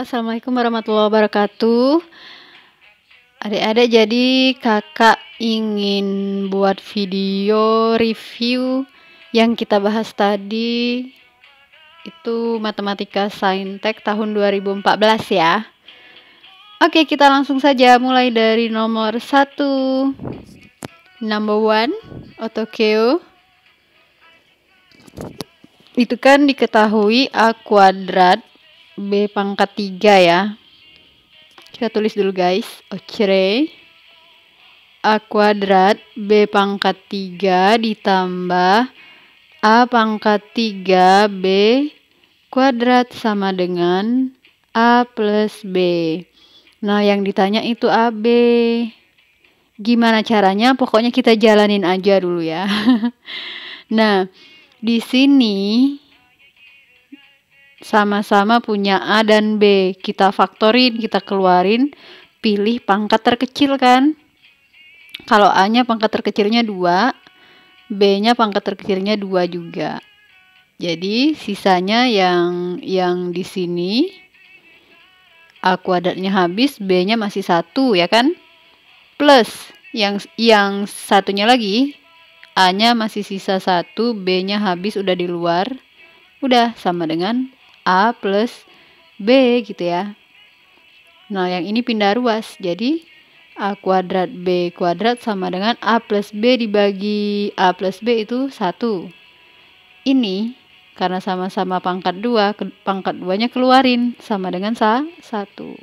Assalamualaikum warahmatullahi wabarakatuh. Adik-adik, jadi kakak ingin buat video review yang kita bahas tadi, itu matematika saintek tahun 2014 ya. Oke, kita langsung saja mulai dari nomor 1. Number 1, autokeo. Itu kan diketahui A kuadrat B pangkat 3 ya. Kita tulis dulu guys. Ocre A kuadrat B pangkat 3 ditambah A pangkat 3 B kuadrat sama dengan A plus B. Nah, yang ditanya itu AB. Gimana caranya? Pokoknya kita jalanin aja dulu ya. Nah, di sini sama-sama punya A dan B. Kita faktorin, kita keluarin, pilih pangkat terkecil kan. Kalau A-nya pangkat terkecilnya 2, B-nya pangkat terkecilnya 2 juga. Jadi sisanya yang di sini A kuadratnya habis, B-nya masih 1 ya kan? Plus yang satunya lagi, A-nya masih sisa 1, B-nya habis udah di luar. Udah sama dengan A plus B gitu ya. Nah, yang ini pindah ruas. Jadi A kuadrat B kuadrat sama dengan A plus B dibagi A plus B itu 1. Ini karena sama-sama pangkat 2, pangkat 2-nya keluarin sama dengan 1.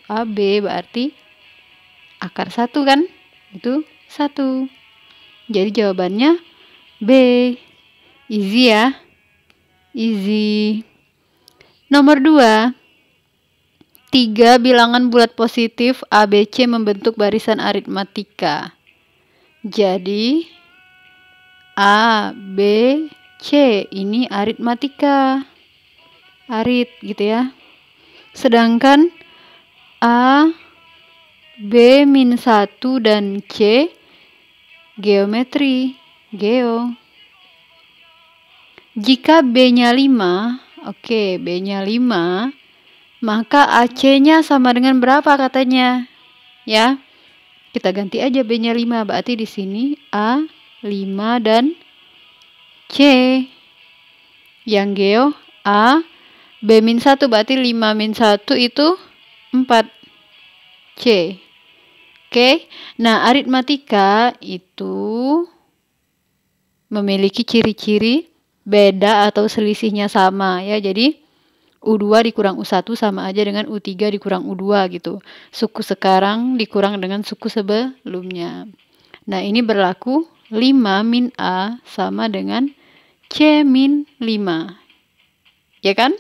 AB berarti akar 1 kan? Itu 1. Jadi jawabannya B. Easy ya. Easy. Nomor 2. 3 bilangan bulat positif ABC membentuk barisan aritmatika. Jadi A, B, C ini aritmatika. Arit gitu ya. Sedangkan A, B min 1 dan C geometri. Geo. Jika B-nya 5, oke, B-nya 5, maka AC-nya sama dengan berapa katanya? Ya. Kita ganti aja B-nya 5, berarti di sini A 5 dan C. Yang geo A B min 1 berarti 5 min 1 itu 4 C. Oke. Nah, aritmatika itu memiliki ciri-ciri beda atau selisihnya sama ya. Jadi U2 dikurang U1 sama aja dengan U3 dikurang U2 gitu. Suku sekarang dikurang dengan suku sebelumnya. Nah, ini berlaku 5 min A sama dengan C min 5. Ya kan?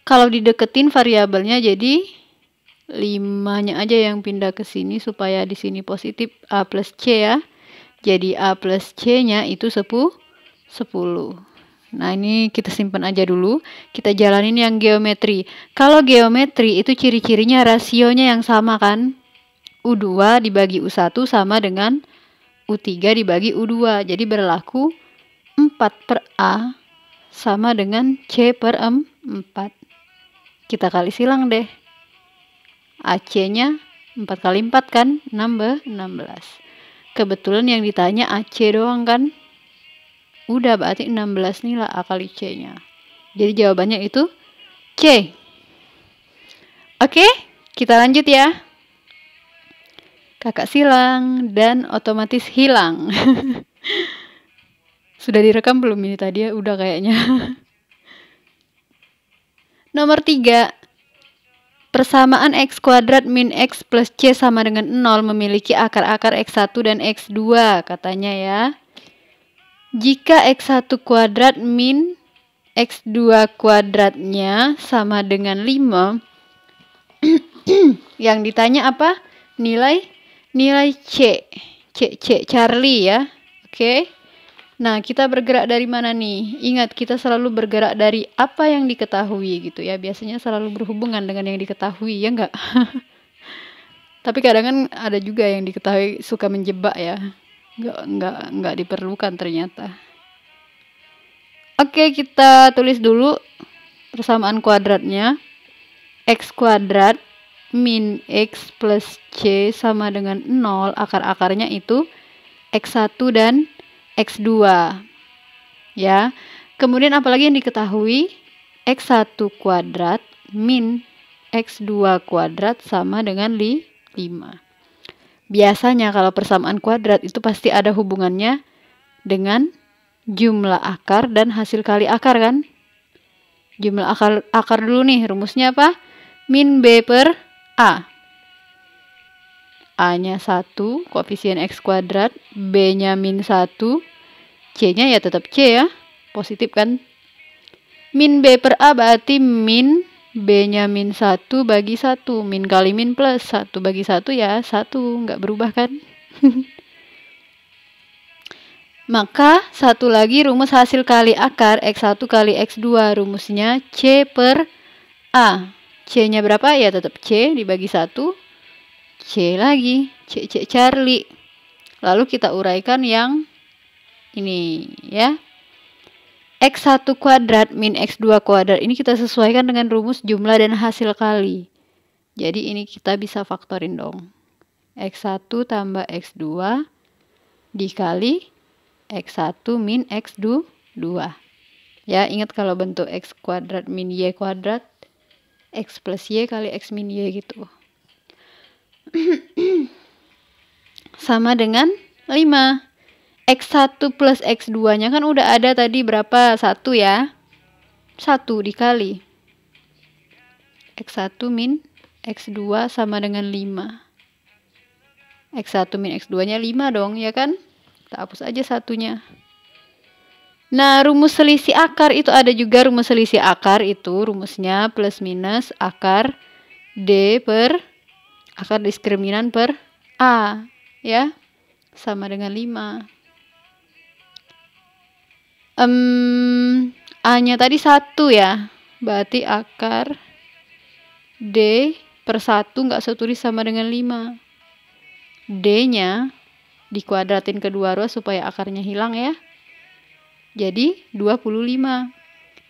Kalau dideketin variabelnya jadi 5-nya aja yang pindah ke sini supaya di sini positif A plus C ya. Jadi A plus C-nya itu 10. Nah, ini kita simpan aja dulu. Kita jalanin yang geometri. Kalau geometri itu ciri-cirinya rasionya yang sama kan? U2 dibagi U1 sama dengan U3 dibagi U2. Jadi berlaku 4 per A sama dengan C per 4. Kita kali silang deh. AC-nya 4 kali 4 kan? 16. Kebetulan yang ditanya AC doang kan? Udah berarti 16 nih lah A kali C-nya. Jadi jawabannya itu C. Oke, kita lanjut ya. Kakak silang dan otomatis hilang. Sudah direkam belum ini tadi ya? Udah kayaknya. Nomor 3. Persamaan X kuadrat min X plus C sama dengan 0 memiliki akar-akar X1 dan X2 katanya ya. Jika X1 kuadrat min X2 kuadratnya sama dengan 5, yang ditanya apa? Nilai C. Charlie ya. Oke. Nah, kita bergerak dari mana nih? Ingat, kita selalu bergerak dari apa yang diketahui gitu ya. Biasanya selalu berhubungan dengan yang diketahui, ya enggak? Tapi kadang kan ada juga yang diketahui suka menjebak ya. Enggak diperlukan ternyata. Oke, kita tulis dulu persamaan kuadratnya. X kuadrat min X plus C sama dengan 0, akar-akarnya itu X1 dan X2. Ya. Kemudian apalagi yang diketahui? X1 kuadrat min X2 kuadrat sama dengan 5. Biasanya kalau persamaan kuadrat itu pasti ada hubungannya dengan jumlah akar dan hasil kali akar kan? Jumlah akar dulu nih, rumusnya apa? Min B per A. A-nya 1, koefisien X kuadrat, B-nya min 1, C-nya ya tetap C ya, positif kan? Min B per A berarti min B-nya min 1 bagi 1, min kali min plus, 1 bagi 1 ya 1, nggak berubah kan? Maka satu lagi rumus hasil kali akar X1 kali X2, rumusnya C per A. C-nya berapa? Ya tetap C dibagi 1, C lagi, C Charlie. Lalu kita uraikan yang ini ya. X1 kuadrat min X2 kuadrat ini kita sesuaikan dengan rumus jumlah dan hasil kali. Jadi ini kita bisa faktorin dong. X1 tambah X2 dikali X1 min X2. Ya, ingat kalau bentuk X kuadrat min Y kuadrat, X plus Y kali X min Y gitu. Sama dengan 5. X1 plus X2-nya kan udah ada tadi berapa? 1 ya. 1 dikali X1 min X2 sama dengan 5. X1 min X2-nya 5 dong, ya kan? Kita hapus aja satunya. Nah, rumus selisih akar itu ada juga. Rumus selisih akar itu rumusnya plus minus akar D per akar diskriminan per A. Ya, sama dengan 5. A-nya tadi 1 ya. Berarti akar D per 1 nggak setulis sama dengan 5. D-nya dikuadratin kedua ruas supaya akarnya hilang ya. Jadi 25.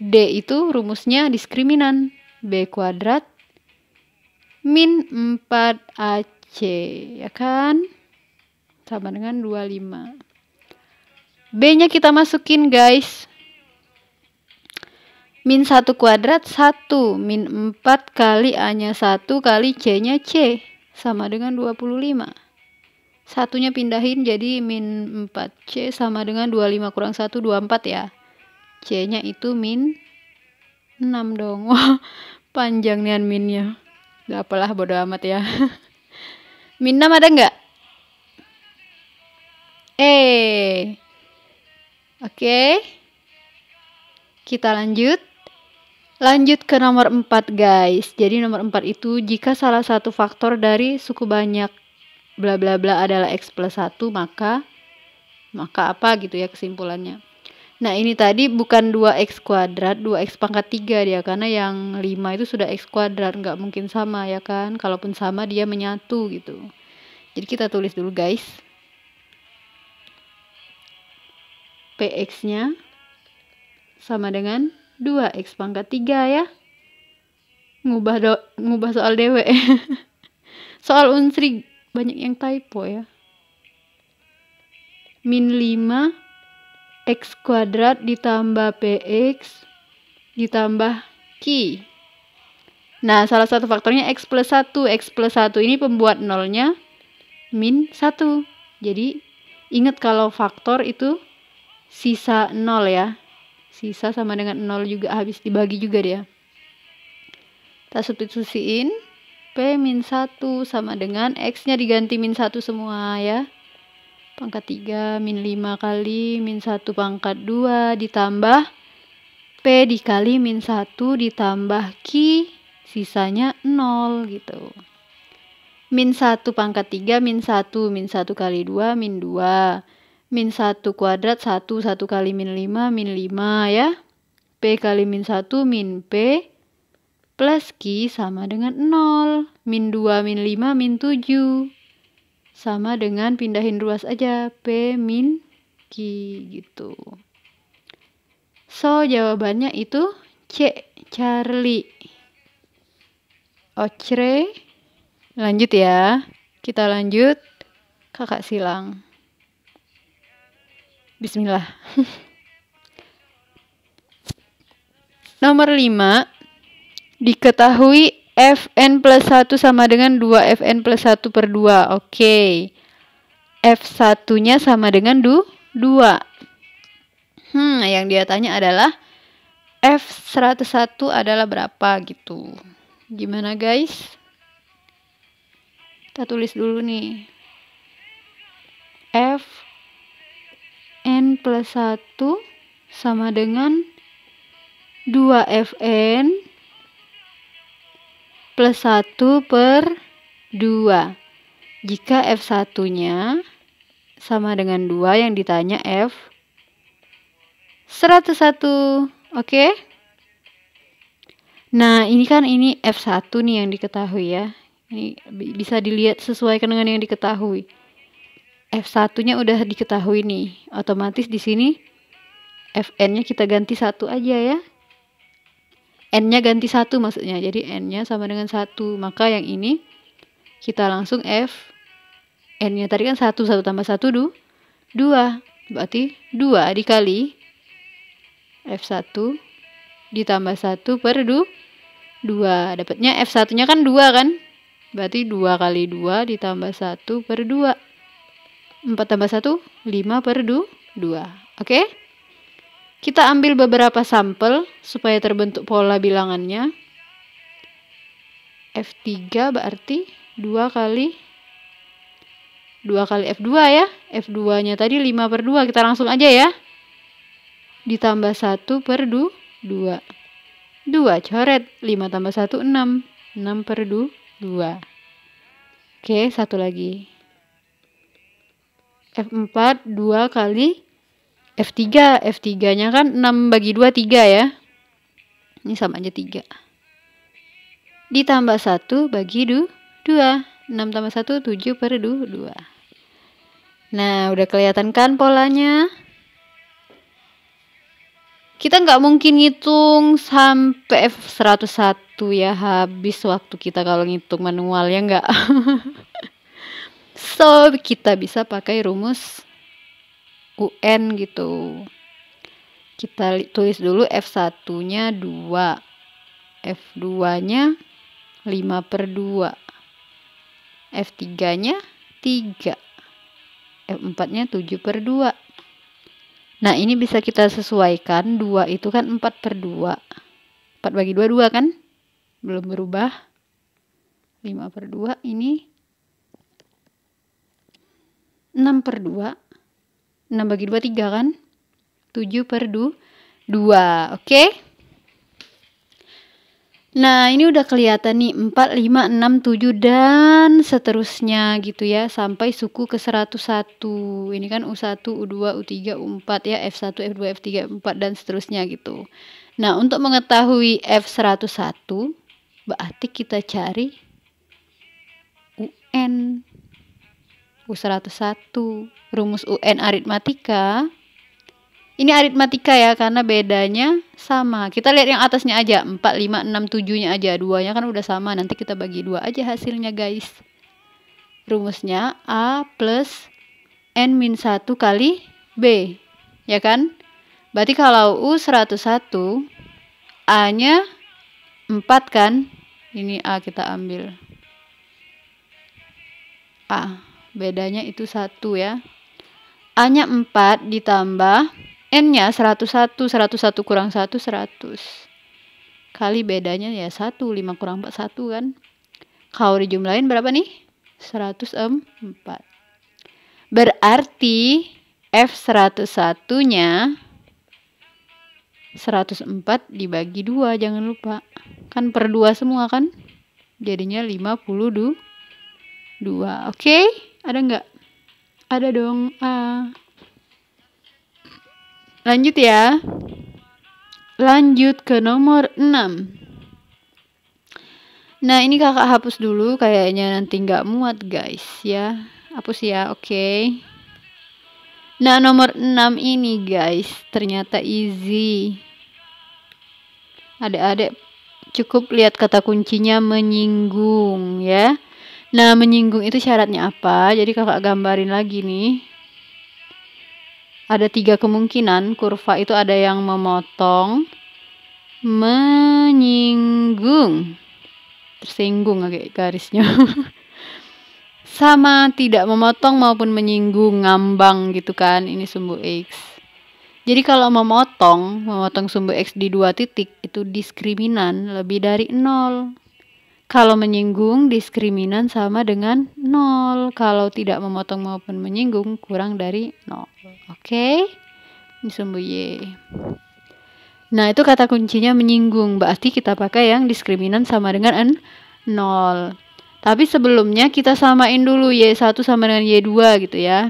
D itu rumusnya diskriminan. B kuadrat min 4AC. Ya kan? Sama dengan 25. B-nya kita masukin guys. Min 1 kuadrat 1. Min 4 kali A-nya 1 kali C-nya C. Sama dengan 25. Satunya pindahin jadi min 4C sama dengan 25 kurang 1, 24 ya. C-nya itu min 6 dong. Wah, panjang nih minnya. Gak apalah, bodo amat ya. Min 6 ada nggak? Oke. Kita lanjut. Lanjut ke nomor 4 guys. Jadi nomor 4 itu jika salah satu faktor dari suku banyak bla bla bla adalah X plus 1, maka apa gitu ya kesimpulannya. Nah, ini tadi bukan 2X kuadrat, 2X pangkat 3 dia, karena yang 5 itu sudah X kuadrat, nggak mungkin sama ya kan. Kalaupun sama dia menyatu gitu. Jadi kita tulis dulu guys. PX-nya sama dengan 2X pangkat 3 ya. Ngubah soal dewe. Soal unsri banyak yang typo ya. Min 5 X kuadrat ditambah PX ditambah Q. Nah, salah satu faktornya X plus 1. X plus 1 ini pembuat nolnya min 1. Jadi ingat kalau faktor itu sisa 0 ya. Sisa sama dengan 0 juga, habis dibagi juga dia. Kita substitusiin. P min 1 sama dengan X-nya diganti min 1 semua ya. Pangkat 3 min 5 kali min 1 pangkat 2 ditambah P dikali min 1 ditambah Q. Sisanya 0 gitu. Min 1 pangkat 3 min 1. Min 1 kali 2 min 2. Min 1 kuadrat 1 kali min 5 min 5 ya. P kali min 1 min P plus Q sama dengan 0. Min 2 min 5 min 7. Sama dengan pindahin ruas aja. P min Q gitu. So, jawabannya itu C, Charlie. Ocre. Lanjut ya. Kita lanjut. Kakak silang. Bismillah. Nomor 5. Diketahui Fn plus 1 sama dengan 2 Fn plus 1 per 2. Oke. F1-nya sama dengan 2. Yang dia tanya adalah F101 adalah berapa gitu. Gimana guys? Kita tulis dulu nih. Fn plus 1 sama dengan 2 Fn plus 1 per 2. Jika F1-nya sama dengan 2 yang ditanya F101. Oke? Nah, ini kan F1 nih yang diketahui ya. Ini bisa dilihat sesuaikan dengan yang diketahui. F1-nya udah diketahui nih. Otomatis di sini Fn-nya kita ganti 1 aja ya. N-nya ganti 1 maksudnya. Jadi N-nya sama dengan 1. Maka yang ini kita langsung N-nya tadi kan 1 tambah 1 2. Berarti 2 dikali F1 ditambah 1 per 2. Dapatnya F1-nya kan 2 kan? Berarti 2 kali 2 ditambah 1 per 2. 4 tambah 1, 5 per 2. Oke? Kita ambil beberapa sampel supaya terbentuk pola bilangannya. F3 berarti 2 kali F2 ya. F2-nya tadi 5 per 2. Kita langsung aja ya. Ditambah 1 per 2. 2 coret. 5 tambah 1, 6. 6 per 2. Oke, satu lagi. F4, 2 kali F3. F3-nya kan 6 bagi 2, 3 ya. Ini sama aja 3. Ditambah 1 bagi 2. 6 tambah 1, 7 per 2. Nah, udah kelihatan kan polanya? Kita nggak mungkin ngitung sampai F101 ya. Habis waktu kita kalau ngitung manual ya nggak. So, kita bisa pakai rumus UN gitu. Kita tulis dulu F1-nya 2. F2-nya 5 per 2. F3-nya 3. F4-nya 7 per 2. Nah, ini bisa kita sesuaikan. 2 itu kan 4 per 2. 4 bagi 2, 2 kan? Belum berubah. 5 per 2 ini 6 per 2. 6 bagi 2, 3 kan? 7 per 2. Oke? Nah, ini udah kelihatan nih 4, 5, 6, 7 dan seterusnya gitu ya sampai suku ke 101. Ini kan U1, U2, U3, U4 ya, F1, F2, F3, F4 dan seterusnya gitu. Nah, untuk mengetahui F101 berarti kita cari UN. U101, rumus UN aritmatika. Ini aritmatika ya, karena bedanya sama. Kita lihat yang atasnya aja, 4, 5, 6, 7-nya aja. 2-nya kan udah sama, nanti kita bagi 2 aja hasilnya guys. Rumusnya A plus N-1 kali B. Ya kan? Berarti kalau U101, A-nya 4 kan? Ini A kita ambil. A, bedanya itu 1 ya. A-nya 4 ditambah N-nya 101, 101 kurang 1, 100. Kali bedanya ya 1, 5 kurang 4, 1 kan. Kalau dijumlahin berapa nih? 104. Berarti F101-nya 104 dibagi 2, jangan lupa. Kan per 2 semua kan? Jadinya 52. Oke? Ada nggak? Ada dong. Lanjut ya. Lanjut ke nomor 6. Nah, ini kakak hapus dulu. Kayaknya nanti nggak muat guys ya. Hapus ya, oke. Nah, nomor 6 ini guys. Ternyata easy. Adik-adik cukup lihat kata kuncinya menyinggung ya. Nah, menyinggung itu syaratnya apa? Jadi kakak gambarin lagi nih. Ada 3 kemungkinan kurva itu, ada yang memotong, menyinggung, tersinggung agak garisnya, sama tidak memotong maupun menyinggung, ngambang gitu kan, ini sumbu X. Jadi kalau memotong sumbu X di 2 titik itu diskriminan lebih dari 0. Kalau menyinggung, diskriminan sama dengan 0. Kalau tidak memotong maupun menyinggung, kurang dari 0. Oke? Ini sumbu Y. Nah, itu kata kuncinya menyinggung. Berarti kita pakai yang diskriminan sama dengan 0. Tapi sebelumnya kita samain dulu Y1 sama dengan Y2 gitu ya.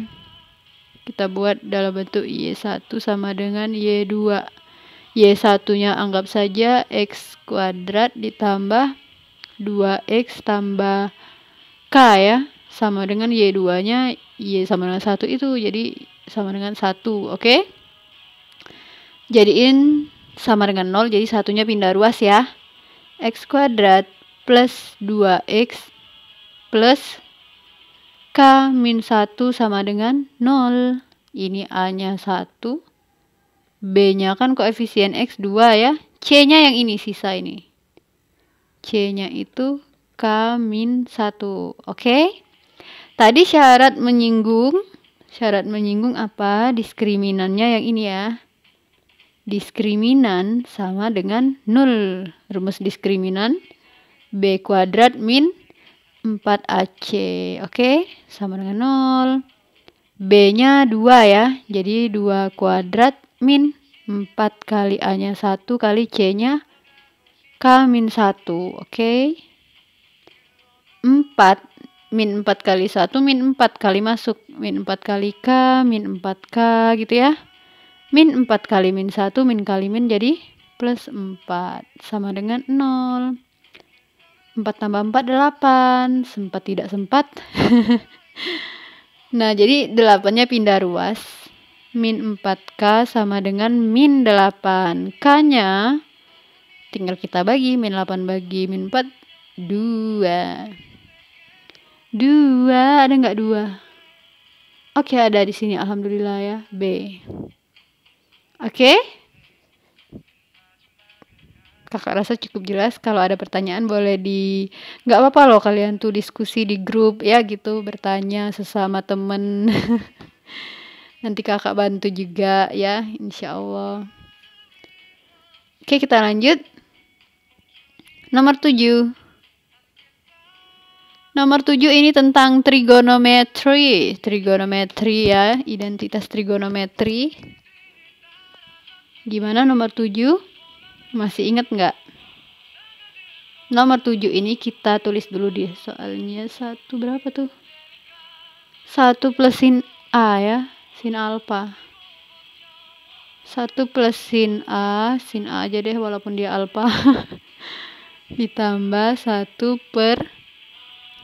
Kita buat dalam bentuk Y1 sama dengan Y2. Y1-nya anggap saja X kuadrat ditambah 2X tambah K ya, sama dengan Y2-nya Y sama dengan 1 itu, jadi sama dengan 1, oke? Jadiin sama dengan 0, jadi satunya pindah ruas ya. X kuadrat plus 2X plus K min 1 sama dengan 0. Ini A-nya 1, B-nya kan koefisien X 2 ya, C-nya yang ini, sisa ini. C-nya itu K-1. Oke? Tadi syarat menyinggung apa? Diskriminannya yang ini ya. Diskriminan sama dengan 0. Rumus diskriminan B kuadrat min 4AC. Oke? Sama dengan 0. B-nya 2 ya. Jadi 2 kuadrat min 4 kali A-nya 1 kali C-nya K min 1, oke? 4, min 4 kali 1, min 4 kali masuk, min 4 kali K, min 4K gitu ya. Min 4 kali min 1, min kali min jadi plus 4, sama dengan 0. 4 tambah 4, 8, sempat tidak sempat. Nah, jadi 8-nya pindah ruas. Min 4K sama dengan min 8. K-nya tinggal kita bagi, min 8 bagi min 4, 2. 2, ada nggak 2? Oke, ada di sini, alhamdulillah ya, B. Oke? Kakak rasa cukup jelas. Kalau ada pertanyaan boleh nggak apa-apa loh kalian tuh diskusi di grup ya gitu, bertanya sesama temen. Nanti kakak bantu juga ya, insya Allah. Oke, kita lanjut. Nomor 7. Nomor 7 ini tentang trigonometri. Trigonometri ya, identitas trigonometri. Gimana nomor 7? Masih ingat nggak? Nomor 7 ini kita tulis dulu di soalnya. 1 berapa tuh? 1 plus sin A ya, sin alfa. 1 plus sin A aja deh walaupun dia alfa. Ditambah 1 per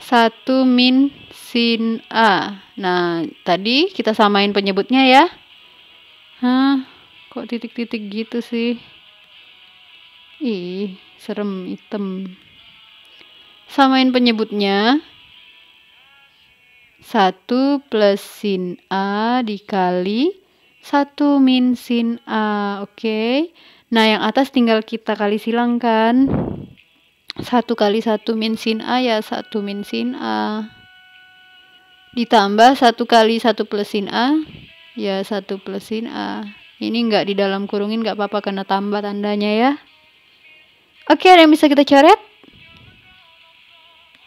1 min sin A. Nah, tadi kita samain penyebutnya ya. Kok titik-titik gitu sih? Ih, serem, hitam. Samain penyebutnya. 1 plus sin A dikali 1 min sin A. Oke. Nah, yang atas tinggal kita kali silangkan. 1 kali 1 min sin A ya 1 min sin A. Ditambah 1 kali 1 plus sin A ya 1 plus sin A. Ini enggak di dalam kurungin, enggak apa-apa karena tambah tandanya ya. Oke, ada yang bisa kita coret?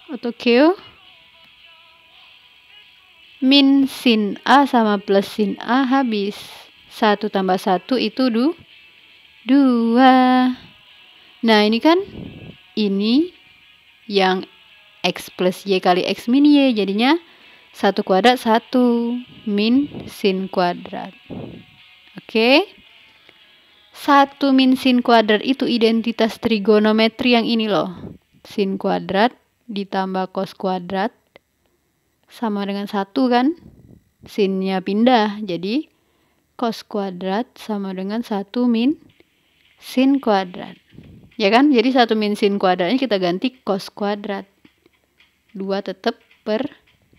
Atau Q? Min sin A sama plus sin A habis. 1 tambah 1 itu 2. Nah, ini kan ini yang X plus Y kali X min Y. Jadinya 1 kuadrat 1 min sin kuadrat. Oke. 1 min sin kuadrat itu identitas trigonometri yang ini loh. Sin kuadrat ditambah cos kuadrat sama dengan 1 kan. Sinnya pindah. Jadi cos kuadrat sama dengan 1 min sin kuadrat. Ya kan? Jadi 1 min sin kuadratnya kita ganti cos kuadrat. 2 tetap per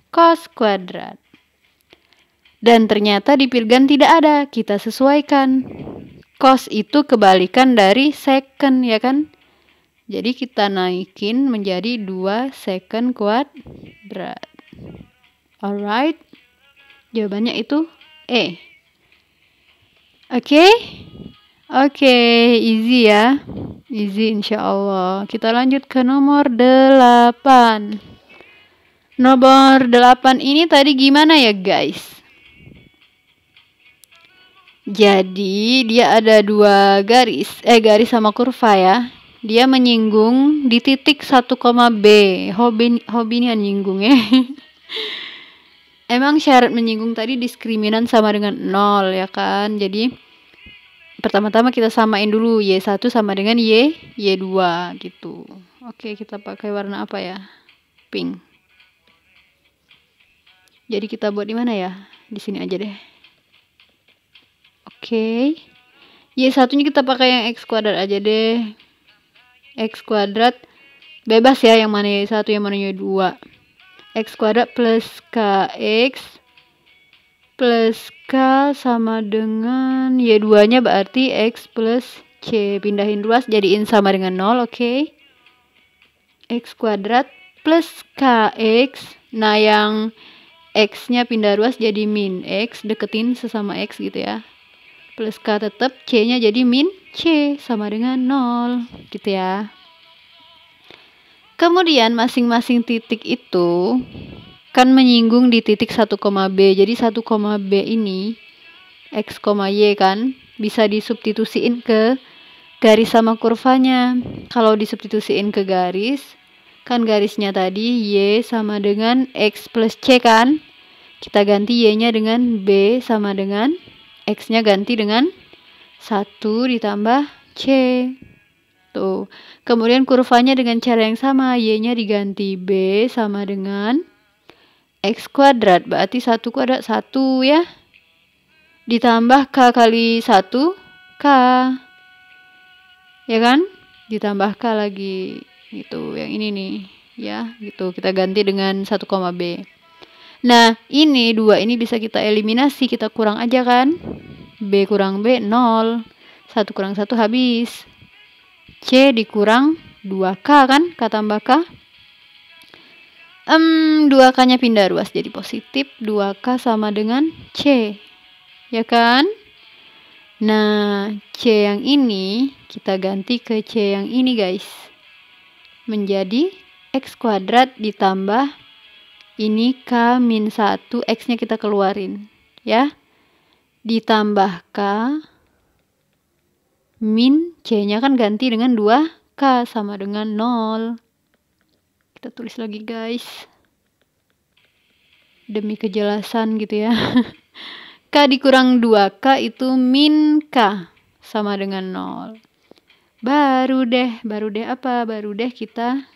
cos kuadrat. Dan ternyata di pilgan tidak ada. Kita sesuaikan. Cos itu kebalikan dari secant, ya kan? Jadi kita naikin menjadi 2 secant kuadrat. Alright. Jawabannya itu E. Oke? Oke, easy ya. Easy insyaallah. Kita lanjut ke nomor 8. Nomor 8 ini tadi gimana ya guys? Jadi dia ada 2 garis sama kurva ya. Dia menyinggung di titik 1, B. Hobi ini nyinggung ya. Emang syarat menyinggung tadi diskriminan sama dengan 0 ya kan. Jadi pertama-tama kita samain dulu Y1 sama dengan Y2 gitu. Oke, kita pakai warna apa ya? Pink. Jadi kita buat di mana ya? Di sini aja deh. Oke. Y1-nya kita pakai yang X kuadrat aja deh. X kuadrat bebas ya, yang mana Y1 yang mana Y2. X kuadrat plus KX plus K sama dengan Y2-nya berarti X plus C. Pindahin ruas jadiin sama dengan 0, oke. X kuadrat plus KX. Nah, yang X-nya pindah ruas jadi min X, deketin sesama X gitu ya. Plus K tetap, C-nya jadi min C sama dengan 0 gitu ya. Kemudian masing-masing titik itu kan menyinggung di titik 1, B. Jadi 1, B ini X, Y kan bisa disubstitusiin ke garis sama kurvanya. Kalau disubstitusiin ke garis, kan garisnya tadi Y sama dengan X plus C kan. Kita ganti Y-nya dengan B sama dengan X-nya ganti dengan 1 ditambah C. Tuh. Kemudian kurvanya dengan cara yang sama, Y-nya diganti B sama dengan X kuadrat. Berarti 1 kuadrat 1 ya. Ditambah K kali 1, K. Ya kan? Ditambah K lagi. Gitu. Yang ini nih. Ya, gitu. Kita ganti dengan 1, B. Nah, ini 2 ini bisa kita eliminasi. Kita kurang aja kan? B kurang B, 0. 1 kurang 1 habis. C dikurang 2K kan? K tambah K. 2K-nya pindah ruas jadi positif. 2K sama dengan C. Ya kan? Nah, C yang ini kita ganti ke C yang ini guys. Menjadi X kuadrat ditambah ini K min 1. X-nya kita keluarin. Ya. Ditambah K min C-nya kan ganti dengan 2K sama dengan 0. Kita tulis lagi guys. Demi kejelasan gitu ya. K dikurang 2K itu min K sama dengan 0. Baru deh apa? Baru deh kita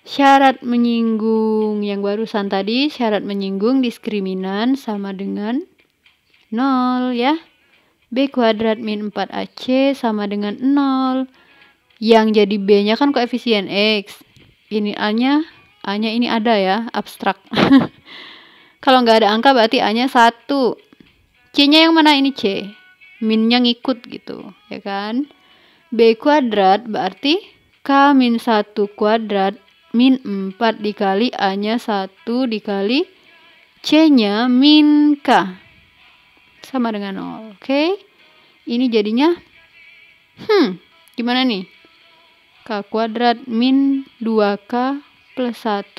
syarat menyinggung yang barusan tadi, syarat menyinggung diskriminan sama dengan 0 ya. B kuadrat min 4AC sama dengan 0. Yang jadi B-nya kan koefisien X. Ini A-nya ini ada ya, abstrak. Kalau nggak ada angka berarti A-nya 1. C-nya yang mana ini C? Min-nya ngikut gitu, ya kan? B kuadrat berarti K min 1 kuadrat min 4 dikali A-nya 1 dikali C-nya min K. Sama dengan 0. Oke. Ini jadinya gimana nih? K kuadrat min 2K plus 1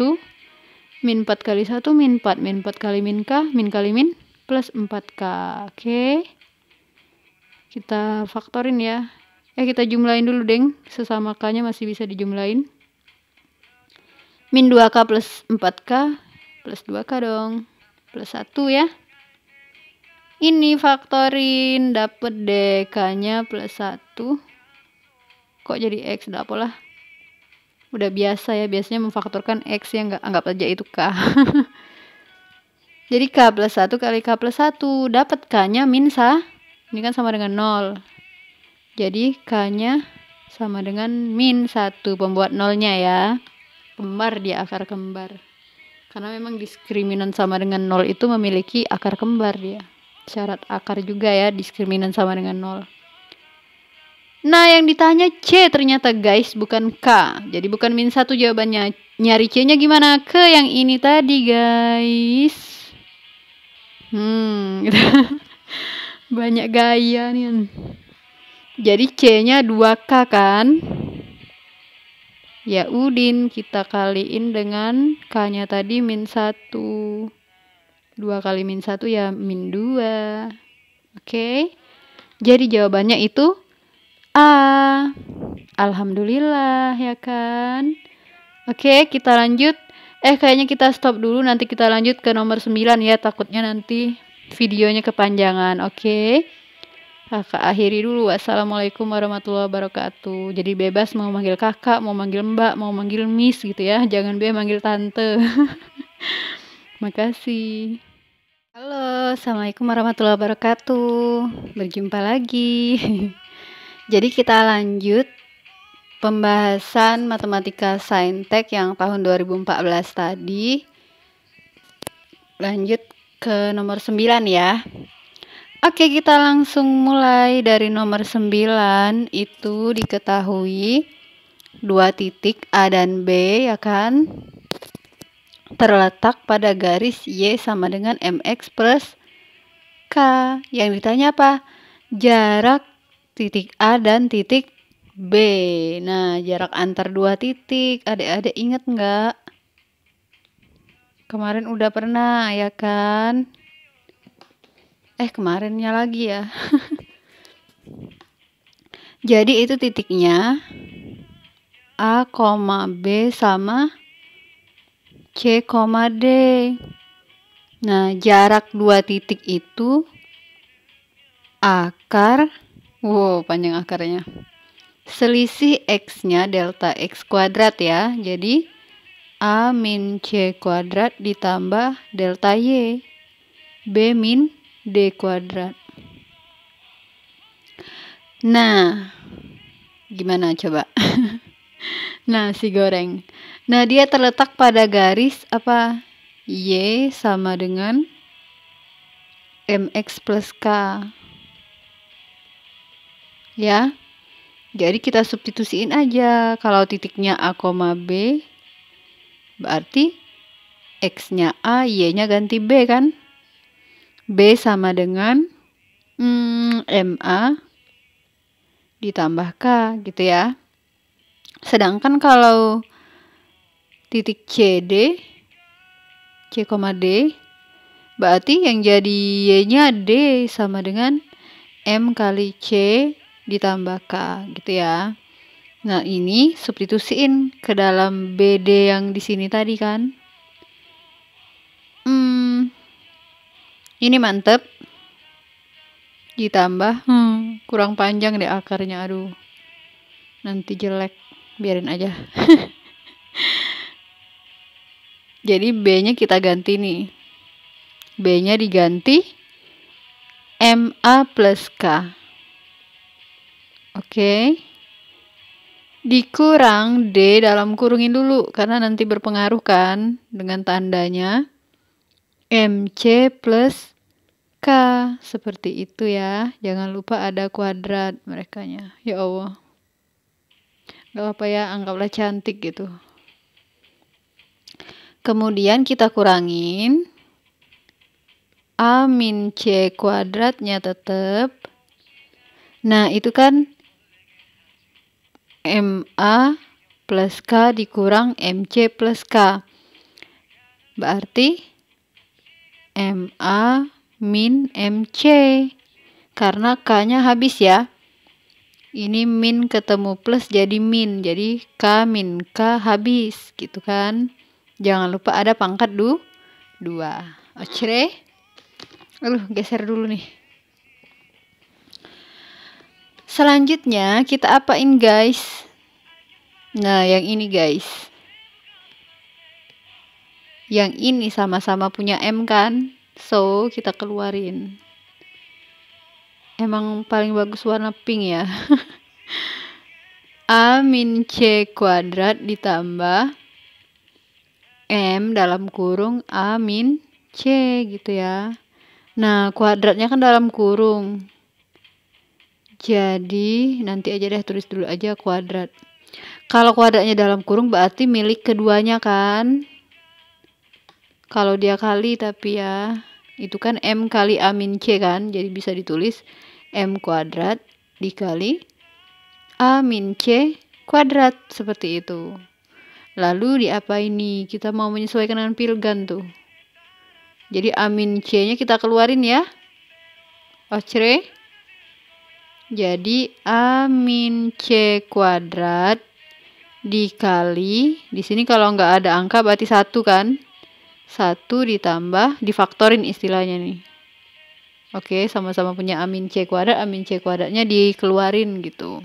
min 4 kali 1 min 4. Min 4 kali min K. Min kali min plus 4K. Oke. Kita faktorin ya. Kita jumlahin dulu deng. Sesama K-nya masih bisa dijumlahin. Min 2K plus 4K plus 2K dong. Plus 1 ya. Ini faktorin, dapet deh K-nya plus 1. Kok jadi X? Udah apalah. Udah biasa ya, biasanya memfaktorkan X yang anggap aja itu K. Jadi K plus 1 kali K plus 1. Dapat K-nya min 1. Ini kan sama dengan 0. Jadi K-nya sama dengan min 1. Pembuat nolnya ya. Kembar dia, akar kembar. Karena memang diskriminan sama dengan 0 itu memiliki akar kembar dia. Syarat akar juga ya, diskriminan sama dengan 0. Nah, yang ditanya C ternyata guys, bukan K. Jadi bukan min 1 jawabannya. Nyari C-nya gimana? Ke yang ini tadi guys. Gitu. Banyak gaya nih. Jadi C-nya 2K kan? Ya udin, kita kaliin dengan K-nya tadi min 1. 2 kali min 1 ya min 2. Oke. Jadi jawabannya itu A. Alhamdulillah ya kan. Oke, kita lanjut. Kayaknya kita stop dulu, nanti kita lanjut ke nomor 9 ya, takutnya nanti videonya kepanjangan. Oke. Kakak akhiri dulu. Assalamualaikum warahmatullahi wabarakatuh. Jadi bebas mau manggil kakak, mau manggil mbak, mau manggil miss gitu ya. Jangan manggil tante. Makasih. Halo, assalamualaikum warahmatullahi wabarakatuh. Berjumpa lagi. Jadi kita lanjut pembahasan matematika saintek yang tahun 2014 tadi. Lanjut ke nomor 9 ya. Oke, kita langsung mulai dari nomor 9. Itu diketahui 2 titik A dan B ya kan, terletak pada garis Y sama dengan MX plus K. Yang ditanya apa? Jarak titik A dan titik B. Nah, jarak antar 2 titik. Adik-adik ingat nggak? Kemarin udah pernah ya kan? Kemarinnya lagi ya. Jadi itu titiknya A, B sama C, D. Nah, jarak 2 titik itu akar, panjang akarnya. Selisih X-nya delta X kuadrat ya. Jadi A min C kuadrat ditambah delta Y B min D kuadrat. Nah, gimana coba? Nasi goreng. Nah, dia terletak pada garis apa? Y sama dengan MX plus K. Ya. Jadi kita substitusiin aja. Kalau titiknya A, B, berarti X-nya A, Y-nya ganti B kan? B sama dengan MA ditambah K gitu ya. Sedangkan kalau titik CD, C, D, berarti yang jadi Y-nya D sama dengan M kali C ditambah K gitu ya. Nah, ini substitusiin ke dalam BD yang di sini tadi kan. Ini mantep. Ditambah kurang panjang deh akarnya, aduh. Nanti jelek, biarin aja. Jadi B-nya kita ganti nih. B-nya diganti MA plus K. Oke. Dikurang D dalam kurungin dulu, karena nanti berpengaruh kan dengan tandanya. MC plus K. Seperti itu ya. Jangan lupa ada kuadrat merekanya. Ya Allah. Gak apa ya, anggaplah cantik gitu. Kemudian kita kurangin. A min C kuadratnya tetap. Nah, itu kan MA plus K dikurang MC plus K. Berarti MA min MC. Karena K-nya habis ya. Ini min ketemu plus jadi min. Jadi K min K habis gitu kan. Jangan lupa ada pangkat 2. Oke. Geser dulu nih. Selanjutnya kita apain guys? Nah, yang ini guys. Yang ini sama-sama punya M kan? So, kita keluarin. Emang paling bagus warna pink ya. A min C kuadrat ditambah M dalam kurung A min C gitu ya. Nah, kuadratnya kan dalam kurung. Jadi, nanti aja deh tulis dulu aja kuadrat. Kalau kuadratnya dalam kurung berarti milik keduanya kan? Kalau dia kali tapi ya, itu kan M kali A min C kan? Jadi bisa ditulis M kuadrat dikali A min C kuadrat, seperti itu. Lalu diapain nih? Kita mau menyesuaikan dengan pilgan tuh. Jadi A min C-nya kita keluarin ya. Ocre. Jadi A min C kuadrat dikali, di sini kalau nggak ada angka berarti 1 kan. 1 ditambah, difaktorin istilahnya nih. Oke, sama-sama punya A min C kuadratnya dikeluarin gitu.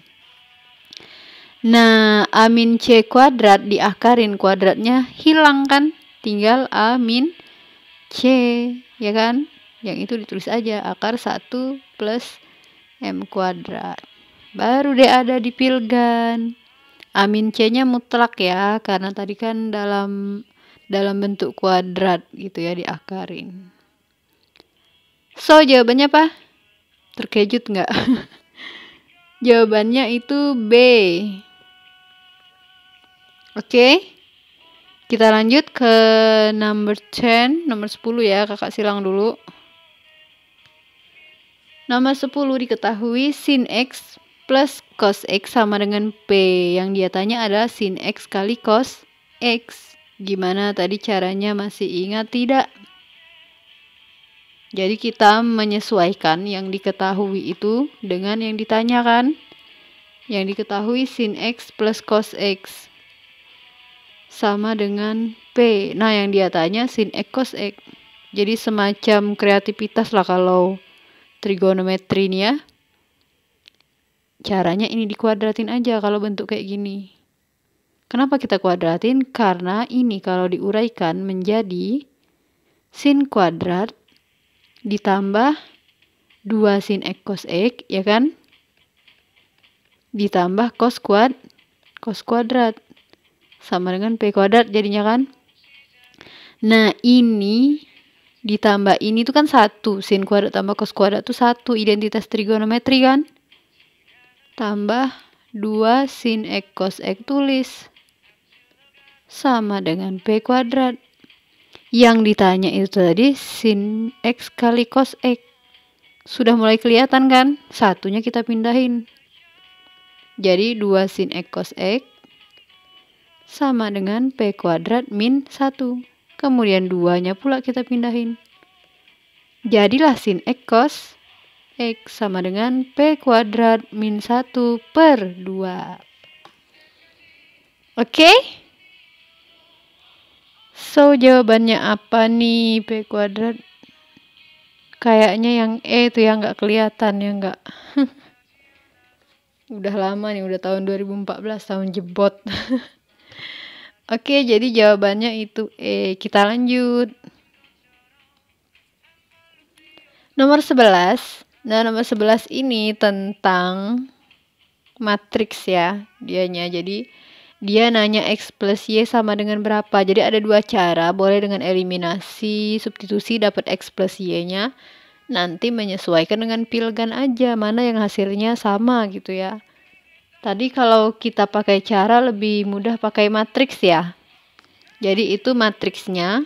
Nah, A min C kuadrat diakarin, kuadratnya hilang kan? Tinggal A min C, ya kan? Yang itu ditulis aja, akar 1 plus M kuadrat. Baru deh ada di pilgan. A min C-nya mutlak ya, karena tadi kan dalam bentuk kuadrat gitu ya, diakarin. So, jawabannya apa? Terkejut nggak? Jawabannya itu B. Oke, kita lanjut ke nomor 10 ya, kakak silang dulu. Nomor 10 diketahui sin X plus cos X sama dengan P. Yang dia tanya adalah sin X kali cos X. Gimana tadi caranya, masih ingat tidak? Jadi kita menyesuaikan yang diketahui itu dengan yang ditanyakan. Yang diketahui sin X plus cos X sama dengan P. Nah, yang dia tanya sin X cos X. Jadi semacam kreativitas lah kalau trigonometri nih ya. Caranya ini dikuadratin aja kalau bentuk kayak gini. Kenapa kita kuadratin? Karena ini kalau diuraikan menjadi sin kuadrat ditambah 2 sin X cos X, ya kan? Ditambah cos kuadrat. Sama dengan P kuadrat jadinya kan. Nah, ini ditambah ini itu kan 1. Sin kuadrat tambah cos kuadrat itu 1. Identitas trigonometri kan. Tambah 2 sin X cos X, tulis. Sama dengan P kuadrat. Yang ditanya itu tadi sin X kali cos X. Sudah mulai kelihatan kan? Satunya kita pindahin. Jadi 2 sin X cos X sama dengan P kuadrat min 1. Kemudian 2-nya pula kita pindahin. Jadilah sin X cos X sama dengan P kuadrat min 1 per 2. Oke? So, jawabannya apa nih P kuadrat? Kayaknya yang E itu yang nggak kelihatan ya nggak? Udah lama nih, udah tahun 2014, tahun jebot. Oke, jadi jawabannya itu E. Kita lanjut. Nomor 11. Nah, nomor 11 ini tentang matriks ya dianya. Jadi, dia nanya X plus Y sama dengan berapa. Jadi, ada 2 cara. Boleh dengan eliminasi, substitusi dapat X plus Y-nya. Nanti menyesuaikan dengan pilgan aja. Mana yang hasilnya sama gitu ya. Tadi kalau kita pakai cara lebih mudah pakai matriks ya. Jadi itu matriksnya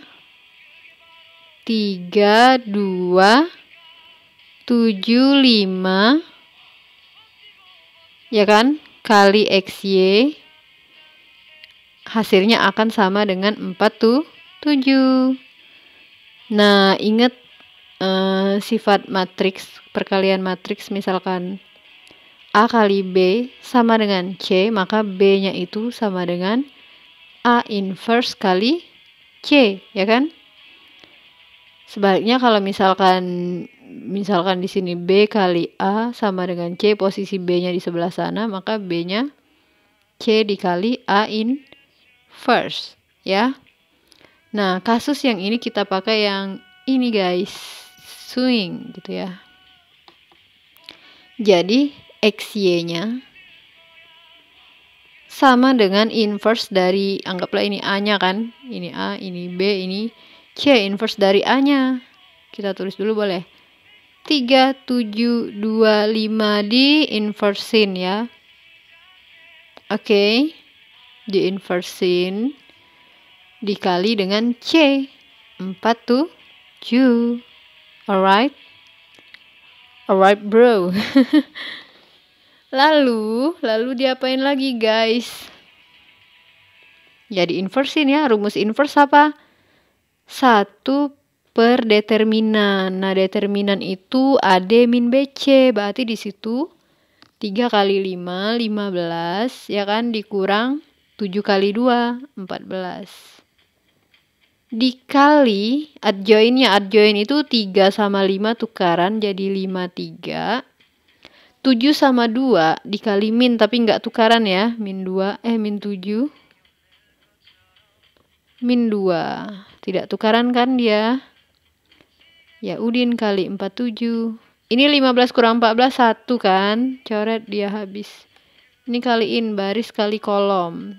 3, 2, 7, 5 ya kan, kali XY hasilnya akan sama dengan 4, 7. Nah, ingat sifat matriks, perkalian matriks, misalkan A kali B sama dengan C, maka B-nya itu sama dengan A inverse kali C, ya kan? Sebaliknya kalau misalkan di sini B kali A sama dengan C, posisi B-nya di sebelah sana, maka B-nya C dikali A inverse, ya. Nah, kasus yang ini kita pakai yang ini guys, swing gitu ya. Jadi XY-nya sama dengan inverse dari, anggaplah ini A-nya kan. Ini A, ini B, ini C. Inverse dari A-nya. Kita tulis dulu boleh. 3, 7, 2, 5 di inversin ya. Oke. Di inversin. Dikali dengan C. 4, 7. Alright. Alright bro. Lalu diapain lagi guys? Jadi inversin ya, rumus inverse apa? 1 per determinan. Nah, determinan itu AD min BC, berarti di situ 3 kali 5, 15, ya kan, dikurang 7 kali 2, 14. Dikali adjoinnya, adjoin itu 3 sama 5 tukaran jadi 5, 3. 7 sama 2 dikali min, tapi nggak tukaran ya. Min 7. Min 2. Tidak tukaran kan dia. Ya udin kali 47. Ini 15 kurang 14, 1 kan. Coret dia habis. Ini kaliin baris kali kolom.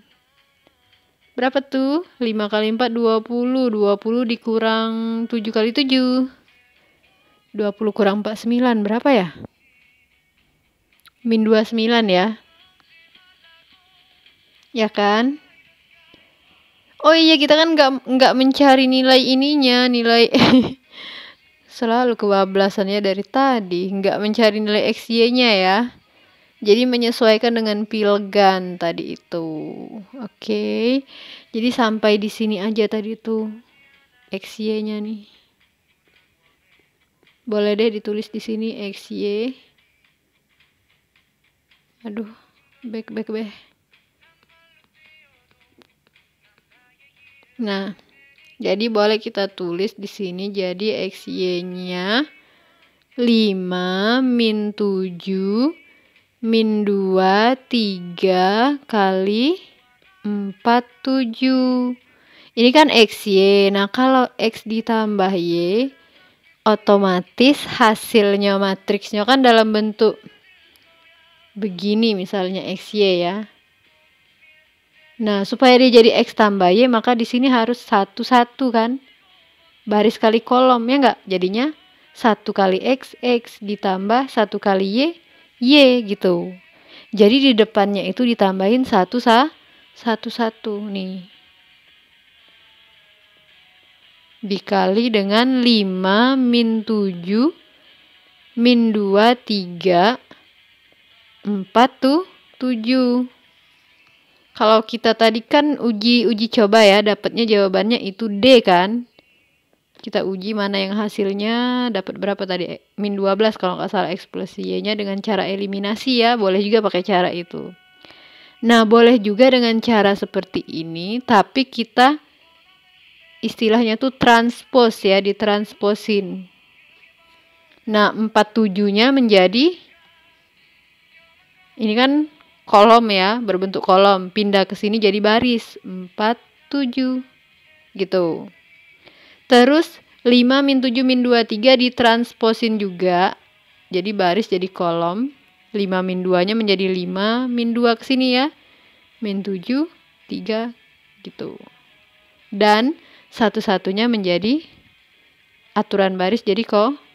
Berapa tuh? 5 kali 4, 20. 20 dikurang 7 kali 7. 20 kurang 4, 9. Berapa ya? Min 29 ya. Ya kan? Oh iya, kita kan nggak mencari nilai ininya, nilai selalu kebablasannya dari tadi, nggak mencari nilai XY-nya ya. Jadi menyesuaikan dengan pilgan tadi itu. Oke. Jadi sampai di sini aja tadi itu XY-nya nih. Boleh deh ditulis di sini XY. Aduh, back. Nah, jadi boleh kita tulis di sini jadi XY-nya 5 min 7 min 2 3 kali 4 7. Ini kan XY. Nah, kalau X ditambah Y, otomatis hasilnya matriksnya kan dalam bentuk begini misalnya XY ya. Nah, supaya dia jadi X tambah Y, maka di sini harus 1 kan. Baris kali kolom ya enggak? Jadinya 1 kali X ditambah 1 kali Y gitu. Jadi di depannya itu ditambahin 1 nih. Dikali dengan 5 min 7 min 2 3 4 7. Kalau kita tadi kan uji coba ya, dapatnya jawabannya itu D kan. Kita uji mana yang hasilnya dapat berapa tadi? Min 12 kalau nggak salah X plus Y-nya dengan cara eliminasi ya. Boleh juga pakai cara itu. Nah, boleh juga dengan cara seperti ini, tapi kita istilahnya tuh transpose ya, ditransposin. Nah, 47-nya menjadi, ini kan kolom ya, berbentuk kolom. Pindah ke sini jadi baris. 4, 7. Gitu. Terus 5 min 7 min 2 3 ditransposin juga. Jadi baris jadi kolom. 5 min 2-nya menjadi 5 min 2 ke sini ya. Min 7 3 gitu. Dan satu-satunya menjadi aturan baris jadi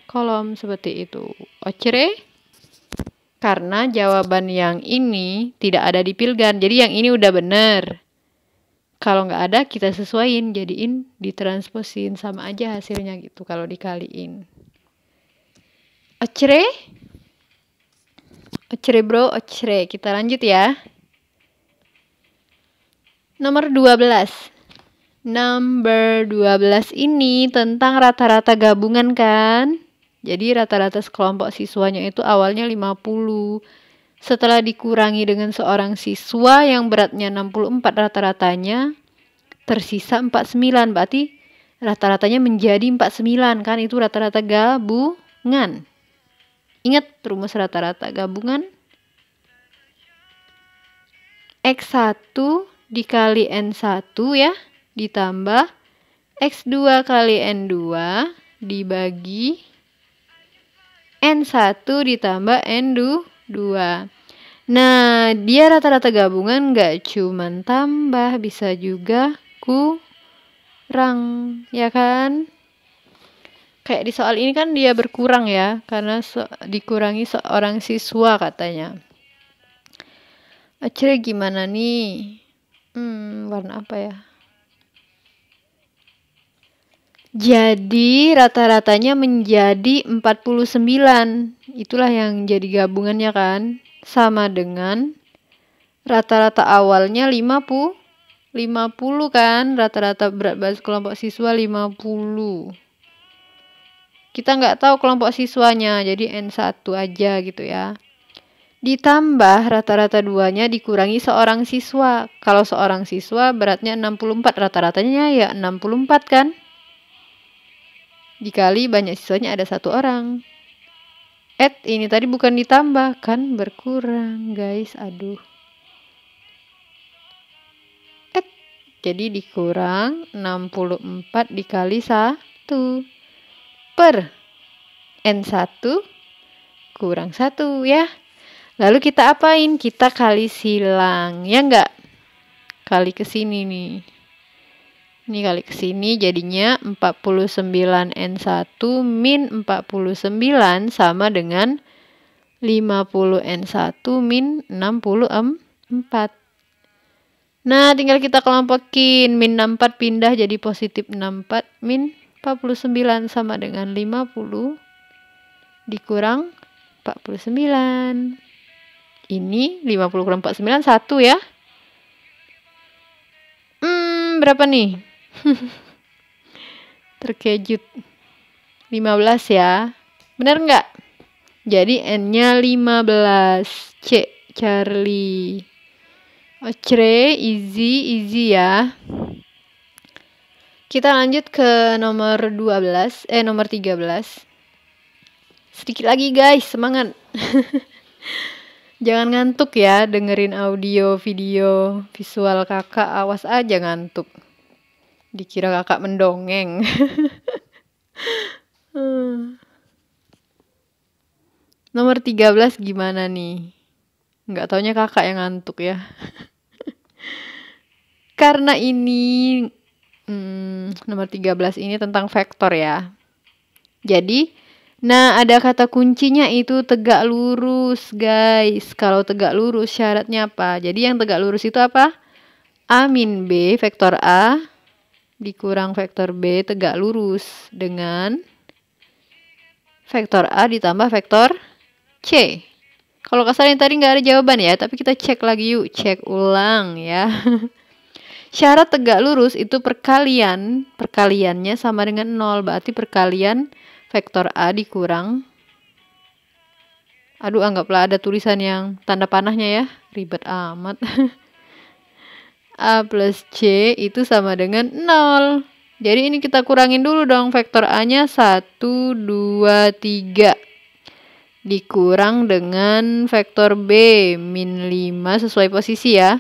kolom seperti itu. Ocre? Karena jawaban yang ini tidak ada di pilgan. Jadi yang ini udah bener. Kalau nggak ada kita sesuaiin, jadiin ditransposin, sama aja hasilnya gitu kalau dikaliin. Ocre? Ocre bro, ocre. Kita lanjut ya. Nomor 12. Number 12 ini tentang rata-rata gabungan kan? Jadi rata-rata sekelompok siswanya itu awalnya 50. Setelah dikurangi dengan seorang siswa yang beratnya 64 rata-ratanya tersisa 49. Berarti rata-ratanya menjadi 49 kan, itu rata-rata gabungan. Ingat rumus rata-rata gabungan? X1 dikali N1 ya, ditambah X2 kali N2 dibagi N1 ditambah N2. Nah, Nah, dia rata-rata gabungan nggak cuman tambah, bisa juga kurang, ya kan? Kayak di soal ini kan dia berkurang ya, karena dikurangi seorang siswa katanya. Akhirnya gimana nih? Warna apa ya? Jadi rata-ratanya menjadi 49. Itulah yang jadi gabungannya kan. Sama dengan rata-rata awalnya 50 kan. Rata-rata berat badan kelompok siswa 50. Kita nggak tahu kelompok siswanya, jadi N1 aja gitu ya. Ditambah rata-rata duanya dikurangi seorang siswa. Kalau seorang siswa beratnya 64, rata-ratanya ya 64 kan. Dikali banyak siswanya ada 1 orang. Ini tadi bukan ditambah kan, berkurang guys, aduh. Jadi dikurang 64 dikali 1 per N1 kurang 1 ya. Lalu kita apain? Kita kali silang, ya enggak? Kali ke sini nih. Ini kali ke sini jadinya 49 N1 min 49 sama dengan 50 N1 min 64. Nah, tinggal kita kelompokin. Min 64 pindah jadi positif 64 min 49 sama dengan 50 dikurang 49. Ini 50 kurang 49 1 ya. Berapa nih? Terkejut. 15 ya. Benar nggak? Jadi N-nya 15. C. Charlie. Oke, easy ya. Kita lanjut ke nomor 13. Sedikit lagi guys, semangat. Jangan ngantuk ya, dengerin audio, video, visual kakak, awas aja ngantuk. Dikira kakak mendongeng. Nomor 13 gimana nih? Nggak taunya kakak yang ngantuk ya. Karena ini nomor 13 ini tentang vektor ya. Jadi nah, ada kata kuncinya itu tegak lurus, guys. Kalau tegak lurus syaratnya apa? Jadi yang tegak lurus itu apa? A min B, vektor A dikurang vektor B tegak lurus dengan vektor A ditambah vektor C. Kalau kasarnya tadi nggak ada jawaban ya, tapi kita cek lagi yuk, cek ulang ya. Syarat tegak lurus itu perkaliannya sama dengan 0, berarti perkalian vektor A dikurang, anggaplah ada tulisan yang tanda panahnya ya, ribet amat. A plus C itu sama dengan 0. Jadi ini kita kurangin dulu dong, vektor A-nya 1, 2, 3. Dikurang dengan vektor B, min 5 sesuai posisi ya.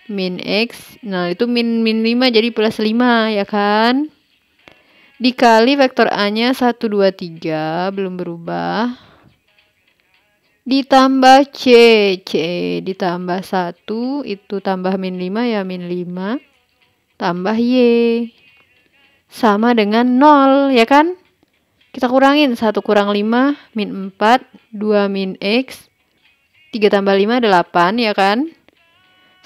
Min X, nah itu min 5 jadi plus 5 ya kan. Dikali vektor A-nya 1, 2, 3, belum berubah. Ditambah C ditambah 1, itu tambah min 5 ya, min 5. Tambah Y. Sama dengan 0, ya kan? Kita kurangin, 1 kurang 5, min 4, 2 min X. 3 tambah 5, 8, ya kan?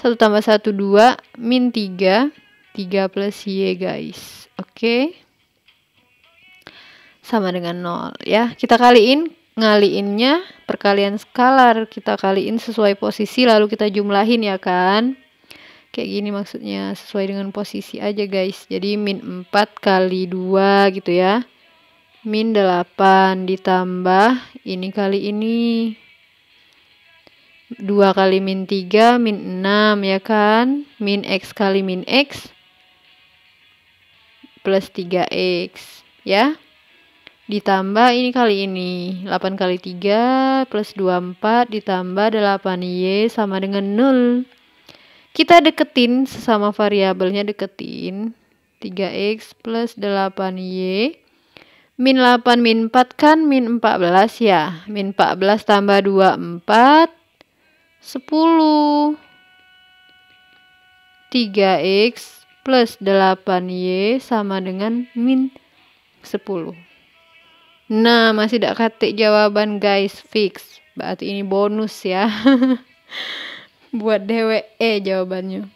1 tambah 1, 2, min 3, 3 plus Y guys. Oke. Sama dengan 0 ya. Kita ngaliinnya perkalian skalar. Kita kaliin sesuai posisi lalu kita jumlahin ya kan. Kayak gini maksudnya, sesuai dengan posisi aja guys. Jadi min 4 kali 2 gitu ya. Min 8 ditambah ini kali ini. 2 kali min 3, min 6 ya kan. Min X kali min X plus 3X ya. Ditambah ini kali ini. 8 kali 3 plus 24 ditambah 8Y sama dengan 0. Kita deketin sesama variabelnya, deketin. 3X plus 8Y. Min 8 min 4 kan min 14 ya. Min 14 tambah 24. 10. 3x plus 8y sama dengan min 10. Nah, masih tidak kate jawaban guys, fix. Berarti ini bonus ya. Buat DWE jawabannya.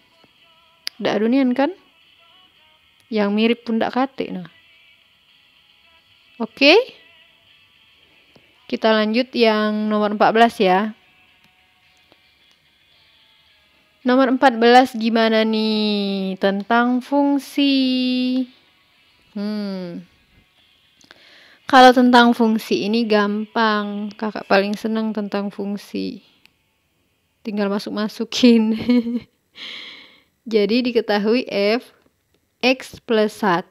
Ndak adunian kan? Yang mirip pun ndak kate nah. Oke. Kita lanjut yang nomor 14 ya. Nomor 14 gimana nih? Tentang fungsi. Kalau tentang fungsi ini gampang. Kakak paling senang tentang fungsi. Tinggal masuk-masukin. Jadi diketahui f x plus 1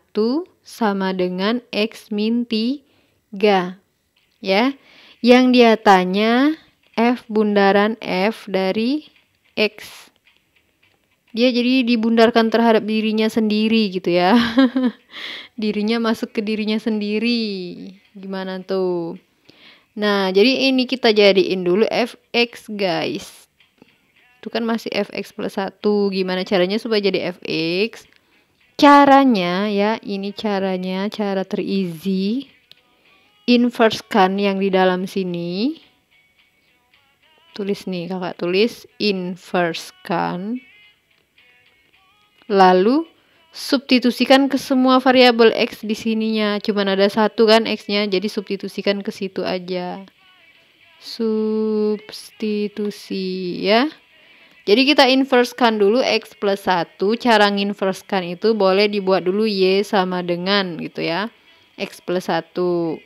sama dengan x min 3. Ya. Yang dia tanya f bundaran f dari x. Dia jadi dibundarkan terhadap dirinya sendiri gitu ya. Dirinya masuk ke dirinya sendiri. Gimana tuh? Nah, jadi ini kita jadiin dulu fx guys. Itu kan masih fx plus 1. Gimana caranya supaya jadi fx? Caranya ya, ini caranya, cara tereasy. Inverse kan yang di dalam sini. Tulis nih, kakak tulis inverse kan. Lalu substitusikan ke semua variabel x di sininya. Cuman ada satu kan x-nya, jadi substitusikan ke situ aja. Substitusi ya. Jadi kita inversekan dulu x plus 1. Cara nginversekan itu boleh dibuat dulu y sama dengan gitu ya. X plus 1.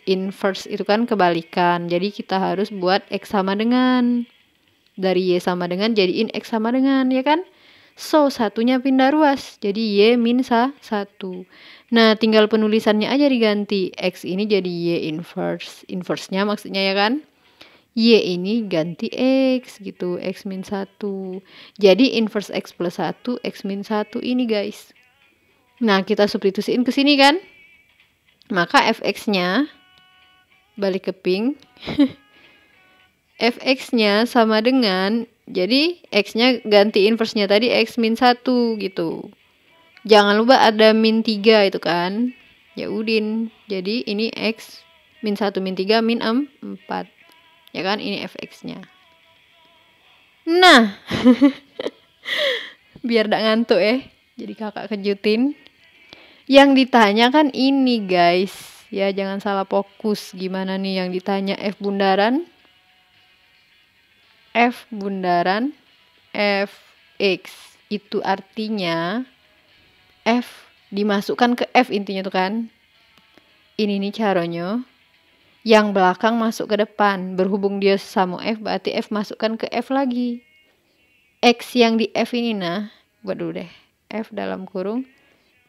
Inverse itu kan kebalikan. Jadi kita harus buat x sama dengan. Dari y sama dengan jadiin x sama dengan ya kan. So, satunya pindah ruas. Jadi y min 1. Nah, tinggal penulisannya aja diganti. X ini jadi y inverse. Inverse-nya maksudnya ya kan. Y ini ganti x gitu. X min 1. Jadi inverse x plus 1, x min 1 ini guys. Nah, kita substitusiin ke sini kan. Maka fx-nya, balik ke pink. Fx-nya sama dengan, jadi x-nya ganti inverse-nya tadi x min 1 gitu. Jangan lupa ada min 3 itu kan. Ya udin. Jadi ini x min 1 min 3 min 4. Ya kan, ini fx-nya. Nah. Biar gak ngantuk ya. Jadi kakak kejutin. Yang ditanya kan ini guys. Ya jangan salah fokus. Gimana nih yang ditanya f bundaran? F bundaran fx. Itu artinya f dimasukkan ke f intinya tuh kan. Ini nih caranya. Yang belakang masuk ke depan. Berhubung dia sama f berarti f masukkan ke f lagi. X yang di f ini nah. Buat dulu deh. F dalam kurung.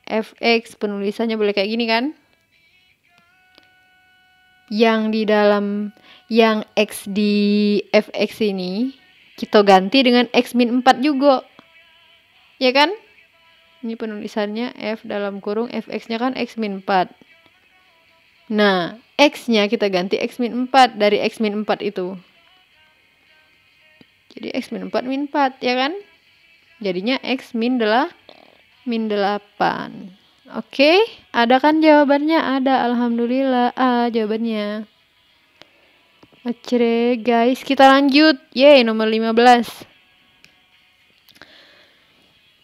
Fx penulisannya boleh kayak gini kan. Yang di dalam yang x di fx ini kita ganti dengan x min 4 juga. Ya kan? Ini penulisannya f dalam kurung fx-nya kan x min 4. Nah, x-nya kita ganti x min 4 dari x min 4 itu. Jadi x min 4 min 4 ya kan? Jadinya x min 8. Oke, ada kan jawabannya? Ada, alhamdulillah. Jawabannya. Oke guys, kita lanjut. Yeay, nomor 15.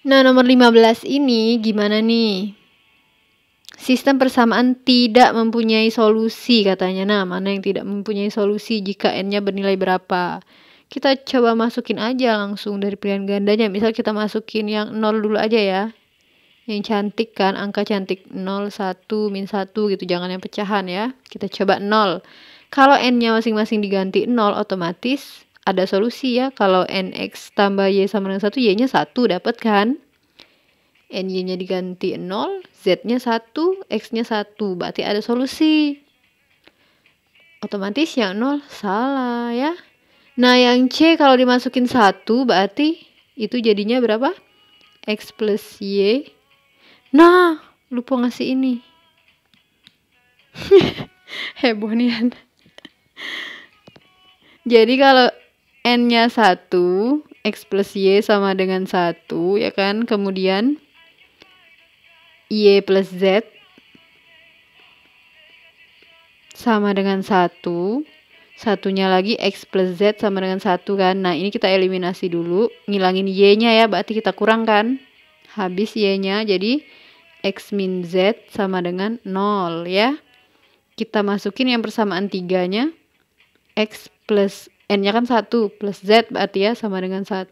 Nah, nomor 15 ini gimana nih? Sistem persamaan tidak mempunyai solusi katanya. Nah, mana yang tidak mempunyai solusi jika n-nya bernilai berapa? Kita coba masukin aja langsung dari pilihan gandanya. Misal kita masukin yang 0 dulu aja ya. Yang cantik kan, angka cantik 0, 1, min 1 gitu, jangan yang pecahan ya. Kita coba 0. Kalau n-nya masing-masing diganti 0, otomatis ada solusi ya. Kalau nx tambah y sama dengan 1, y-nya 1 dapat kan. Ny-nya diganti 0, z-nya 1, x-nya 1, berarti ada solusi. Otomatis yang 0 salah ya. Nah, yang C kalau dimasukin 1, berarti itu jadinya berapa? X plus y. Nah, lupa ngasih ini. Heboh nih. Jadi kalau N-nya 1, X plus Y sama dengan 1, ya kan? Kemudian Y plus Z sama dengan 1. Satunya lagi X plus Z sama dengan 1 kan. Nah, ini kita eliminasi dulu. Ngilangin Y-nya ya, berarti kita kurangkan. Habis Y-nya, jadi X min Z sama dengan 0 ya. Kita masukin yang persamaan 3-nya. X plus N-nya kan 1 plus Z berarti ya sama dengan 1.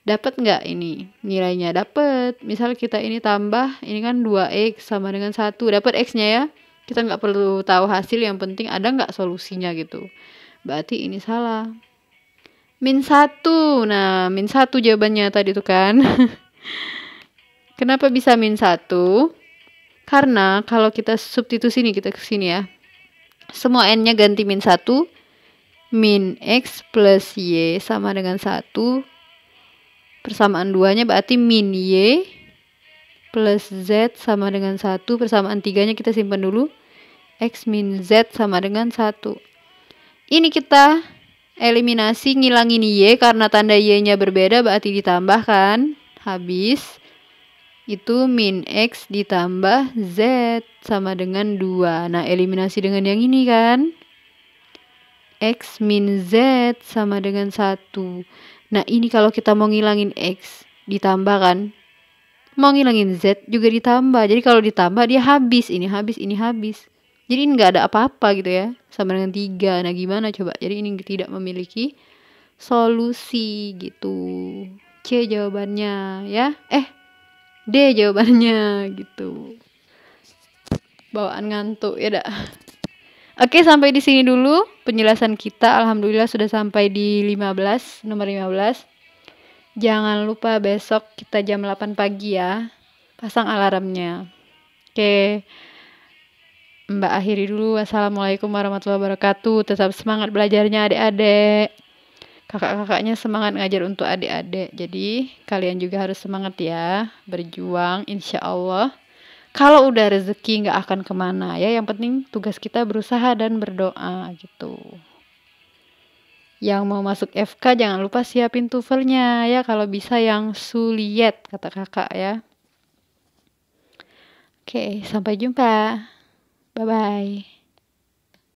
Dapat nggak ini nilainya? Dapat. Misal kita ini tambah, ini kan 2X sama dengan 1. Dapat X-nya ya. Kita nggak perlu tahu hasil, yang penting ada nggak solusinya gitu. Berarti ini salah. Min 1. Nah, min 1 jawabannya tadi tuh kan. Kenapa bisa min 1? Karena kalau kita substitusi nih, kita ke sini ya. Semua N-nya ganti min 1. Min X plus Y sama dengan 1. Persamaan 2-nya berarti min Y plus Z sama dengan 1. Persamaan 3-nya kita simpan dulu. X min Z sama dengan 1. Ini kita eliminasi, ngilangin Y karena tanda Y-nya berbeda, berarti ditambahkan. Habis itu min X ditambah Z sama dengan 2. Nah, eliminasi dengan yang ini kan. X min Z sama dengan 1. Nah, ini kalau kita mau ngilangin X, ditambah kan. Mau ngilangin Z juga ditambah. Jadi kalau ditambah dia habis. Ini habis, ini habis. Jadi ini nggak ada apa-apa gitu ya. Sama dengan 3. Nah, gimana coba? Jadi ini tidak memiliki solusi gitu. C jawabannya ya. D jawabannya gitu. Bawaan ngantuk ya dah. Oke, sampai di sini dulu penjelasan kita. Alhamdulillah sudah sampai di 15, nomor 15. Jangan lupa besok kita jam 8 pagi ya. Pasang alarmnya. Oke. Mbak akhiri dulu. Wassalamualaikum warahmatullahi wabarakatuh. Tetap semangat belajarnya adik-adik. Kakak-kakaknya semangat ngajar untuk adik-adik. Jadi kalian juga harus semangat ya. Berjuang insya Allah. Kalau udah rezeki nggak akan kemana ya. Yang penting tugas kita berusaha dan berdoa gitu. Yang mau masuk FK jangan lupa siapin TOEFL-nya ya. Kalau bisa yang suliet kata kakak ya. Oke, sampai jumpa. Bye-bye.